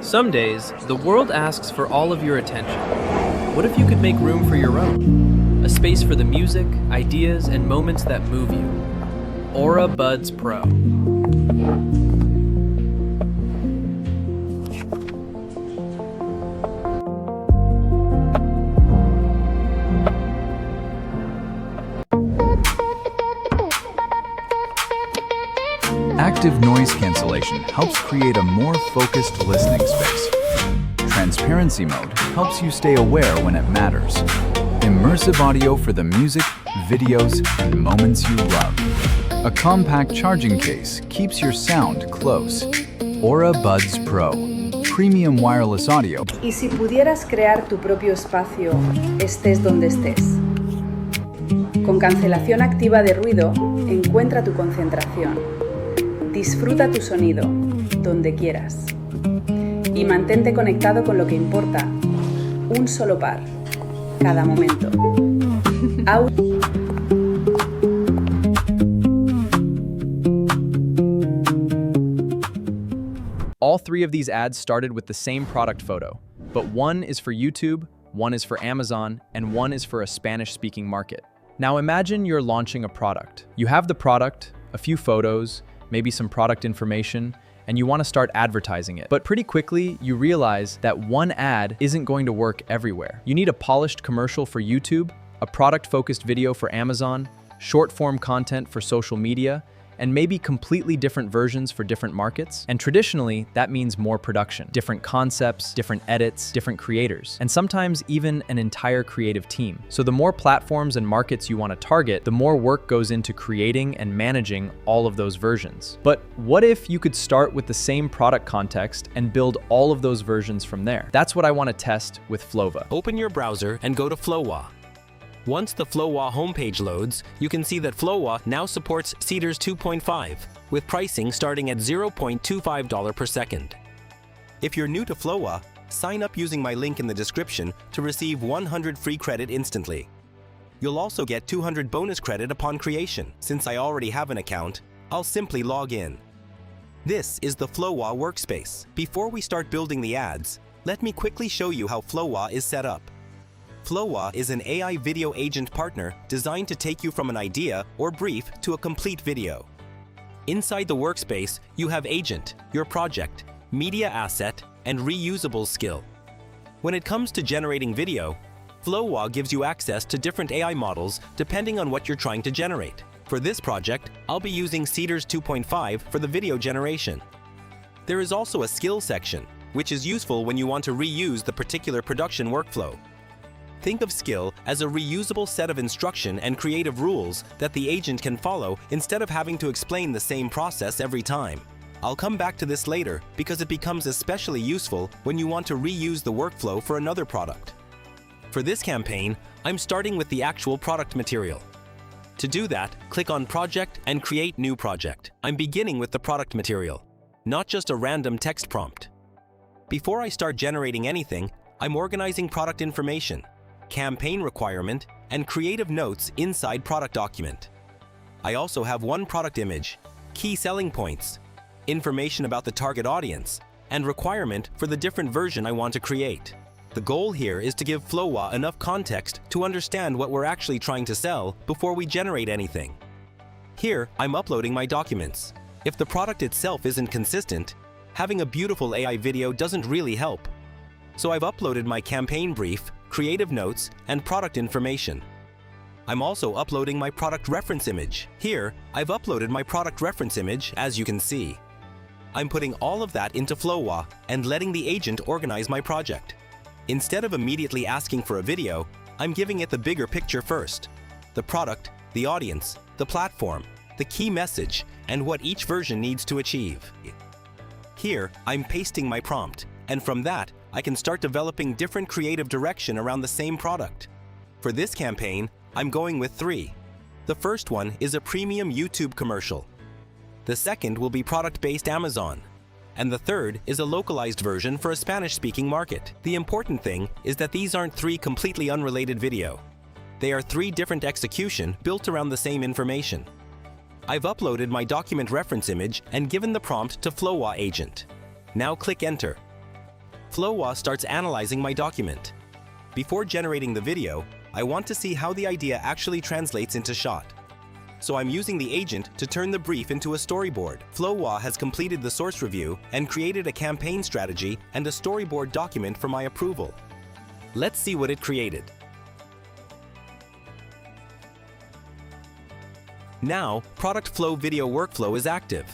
Some days, the world asks for all of your attention. What if you could make room for your own? A space for the music, ideas, and moments that move you. Buds Pro. Active noise cancellation helps create a more focused listening space. Transparency mode helps you stay aware when it matters. Immersive audio for the music, videos, and moments you love. A compact charging case keeps your sound close. Buds Pro. Premium wireless audio. ¿Y si pudieras crear tu propio espacio, estés donde estés? Con cancelación activa de ruido, encuentra tu concentración. Disfruta tu sonido, donde quieras. Y mantente conectado con lo que importa. Un solo par, cada momento. All three of these ads started with the same product photo, but one is for YouTube, one is for Amazon, and one is for a Spanish-speaking market. Now imagine you're launching a product. You have the product, a few photos, maybe some product information, and you want to start advertising it. But pretty quickly, you realize that one ad isn't going to work everywhere. You need a polished commercial for YouTube, a product-focused video for Amazon, short-form content for social media, and maybe completely different versions for different markets. And traditionally, that means more production, different concepts, different edits, different creators, and sometimes even an entire creative team. So the more platforms and markets you want to target, the more work goes into creating and managing all of those versions. But what if you could start with the same product context and build all of those versions from there? That's what I want to test with Flova. Open your browser and go to Flova. Once the Flova homepage loads, you can see that Flova now supports Seedance 2.5, with pricing starting at $0.25 per second. If you're new to Flova, sign up using my link in the description to receive 100 free credit instantly. You'll also get 200 bonus credit upon creation. Since I already have an account, I'll simply log in. This is the Flova workspace. Before we start building the ads, let me quickly show you how Flova is set up. Flova is an AI video agent partner designed to take you from an idea or brief to a complete video. Inside the workspace, you have Agent, your project, media asset, and reusable skill. When it comes to generating video, Flova gives you access to different AI models depending on what you're trying to generate. For this project, I'll be using Seedance 2.5 for the video generation. There is also a skill section, which is useful when you want to reuse the particular production workflow. Think of skill as a reusable set of instruction and creative rules that the agent can follow instead of having to explain the same process every time. I'll come back to this later because it becomes especially useful when you want to reuse the workflow for another product. For this campaign, I'm starting with the actual product material. To do that, click on Project and Create New Project. I'm beginning with the product material, not just a random text prompt. Before I start generating anything, I'm organizing product information, campaign requirement, and creative notes inside product document. I also have one product image, key selling points, information about the target audience, and requirement for the different version I want to create. The goal here is to give Flova enough context to understand what we're actually trying to sell before we generate anything. Here, I'm uploading my documents. If the product itself isn't consistent, having a beautiful AI video doesn't really help. So I've uploaded my campaign brief, creative notes, and product information. I'm also uploading my product reference image. Here, I've uploaded my product reference image, as you can see. I'm putting all of that into Flova and letting the agent organize my project. Instead of immediately asking for a video, I'm giving it the bigger picture first. The product, the audience, the platform, the key message, and what each version needs to achieve. Here, I'm pasting my prompt, and from that, I can start developing different creative direction around the same product. For this campaign, I'm going with 3. The first one is a premium YouTube commercial. The second will be product-based Amazon. And the third is a localized version for a Spanish-speaking market. The important thing is that these aren't 3 completely unrelated video. They are 3 different execution built around the same information. I've uploaded my document reference image and given the prompt to Flova Agent. Now click Enter. Flova starts analyzing my document. Before generating the video, I want to see how the idea actually translates into shot. So I'm using the agent to turn the brief into a storyboard. Flova has completed the source review and created a campaign strategy and a storyboard document for my approval. Let's see what it created. Now, Product Flow Video Workflow is active.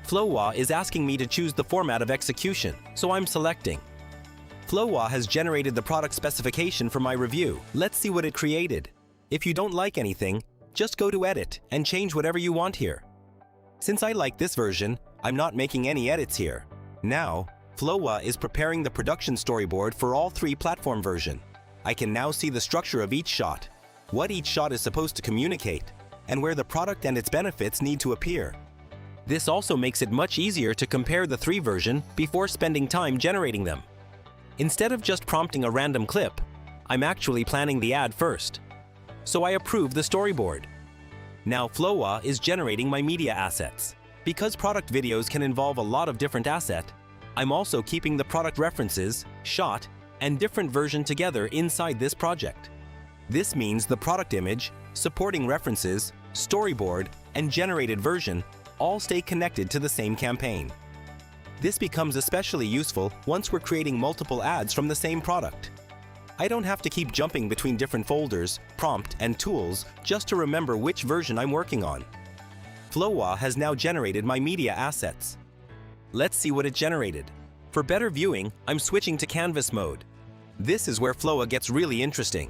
Flova is asking me to choose the format of execution, so I'm selecting. Flova has generated the product specification for my review. Let's see what it created. If you don't like anything, just go to Edit and change whatever you want here. Since I like this version, I'm not making any edits here. Now, Flova is preparing the production storyboard for all 3 platform versions. I can now see the structure of each shot, what each shot is supposed to communicate, and where the product and its benefits need to appear. This also makes it much easier to compare the 3 versions before spending time generating them. Instead of just prompting a random clip, I'm actually planning the ad first. So I approve the storyboard. Now Flova is generating my media assets. Because product videos can involve a lot of different assets, I'm also keeping the product references, shot, and different version together inside this project. This means the product image, supporting references, storyboard, and generated version all stay connected to the same campaign. This becomes especially useful once we're creating multiple ads from the same product. I don't have to keep jumping between different folders, prompt, and tools just to remember which version I'm working on. Flova has now generated my media assets. Let's see what it generated. For better viewing, I'm switching to canvas mode. This is where Flova gets really interesting.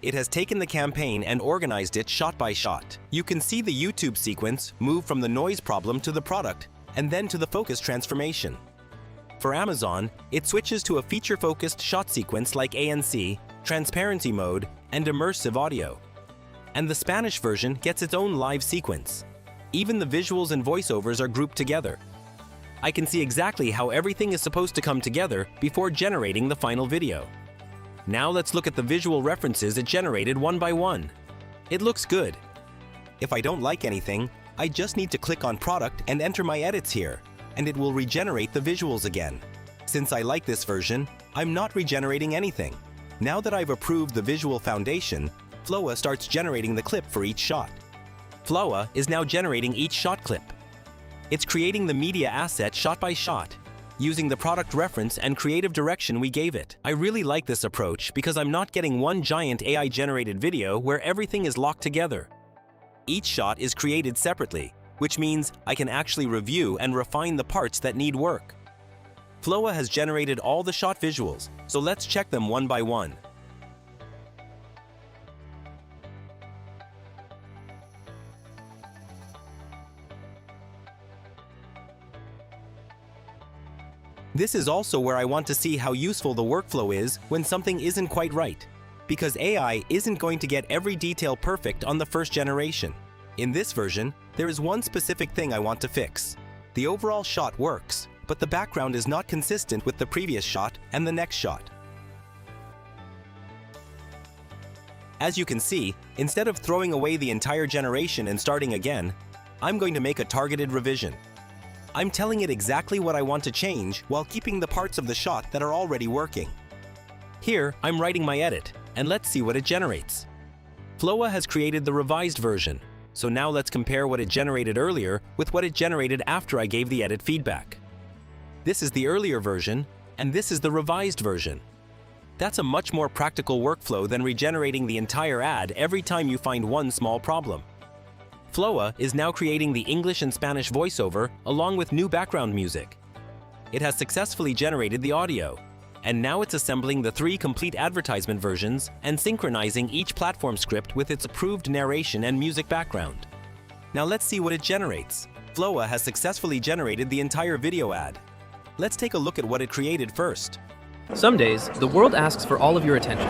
It has taken the campaign and organized it shot by shot. You can see the YouTube sequence move from the noise problem to the product, and then to the focus transformation. For Amazon, it switches to a feature-focused shot sequence like ANC, transparency mode, and immersive audio. And the Spanish version gets its own live sequence. Even the visuals and voiceovers are grouped together. I can see exactly how everything is supposed to come together before generating the final video. Now let's look at the visual references it generated one by one. It looks good. If I don't like anything, I just need to click on Product and enter my edits here, and it will regenerate the visuals again. Since I like this version, I'm not regenerating anything. Now that I've approved the visual foundation, Flova starts generating the clip for each shot. Flova is now generating each shot clip. It's creating the media asset shot by shot, using the product reference and creative direction we gave it. I really like this approach because I'm not getting one giant AI-generated video where everything is locked together. Each shot is created separately, which means I can actually review and refine the parts that need work. Flova has generated all the shot visuals, so let's check them one by one. This is also where I want to see how useful the workflow is when something isn't quite right, because AI isn't going to get every detail perfect on the first generation. In this version, there is one specific thing I want to fix. The overall shot works, but the background is not consistent with the previous shot and the next shot. As you can see, instead of throwing away the entire generation and starting again, I'm going to make a targeted revision. I'm telling it exactly what I want to change while keeping the parts of the shot that are already working. Here, I'm writing my edit, and let's see what it generates. Flova has created the revised version, so now let's compare what it generated earlier with what it generated after I gave the edit feedback. This is the earlier version, and this is the revised version. That's a much more practical workflow than regenerating the entire ad every time you find one small problem. Flova is now creating the English and Spanish voiceover along with new background music. It has successfully generated the audio, and now it's assembling the 3 complete advertisement versions and synchronizing each platform script with its approved narration and music background. Now let's see what it generates. Flova has successfully generated the entire video ad. Let's take a look at what it created first. Some days, the world asks for all of your attention.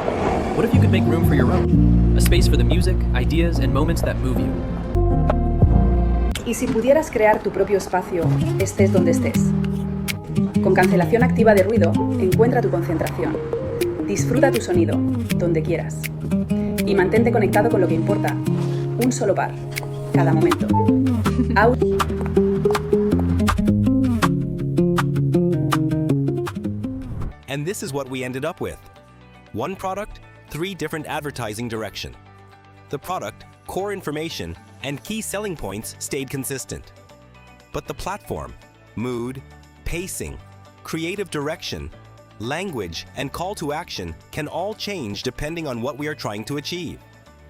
What if you could make room for your own? A space for the music, ideas, and moments that move you. ¿Y si pudieras crear tu propio espacio, estés donde estés? Con cancelación activa de ruido, encuentra tu concentración. Disfruta tu sonido, donde quieras. Y mantente conectado con lo que importa. Un solo par, cada momento. And this is what we ended up with. One product, 3 different advertising direction. The product, core information, and key selling points stayed consistent. But the platform, mood, pacing, creative direction, language, and call to action can all change depending on what we are trying to achieve.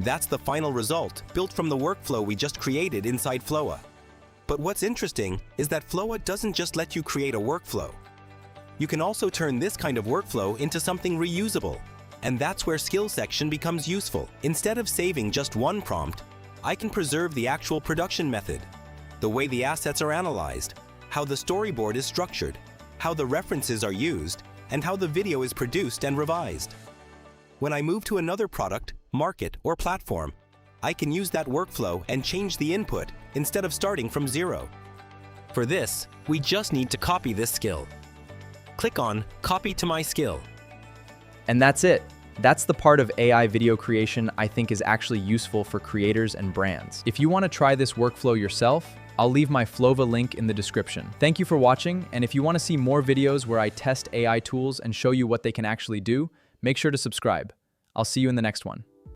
That's the final result, built from the workflow we just created inside Flova. But what's interesting is that Flova doesn't just let you create a workflow. You can also turn this kind of workflow into something reusable. And that's where Skill section becomes useful. Instead of saving just one prompt, I can preserve the actual production method, the way the assets are analyzed, how the storyboard is structured, how the references are used, and how the video is produced and revised. When I move to another product, market, or platform, I can use that workflow and change the input instead of starting from zero. For this, we just need to copy this skill. Click on Copy to my skill. And that's it. That's the part of AI video creation I think is actually useful for creators and brands. If you want to try this workflow yourself, I'll leave my Flova link in the description. Thank you for watching, and if you want to see more videos where I test AI tools and show you what they can actually do, make sure to subscribe. I'll see you in the next one.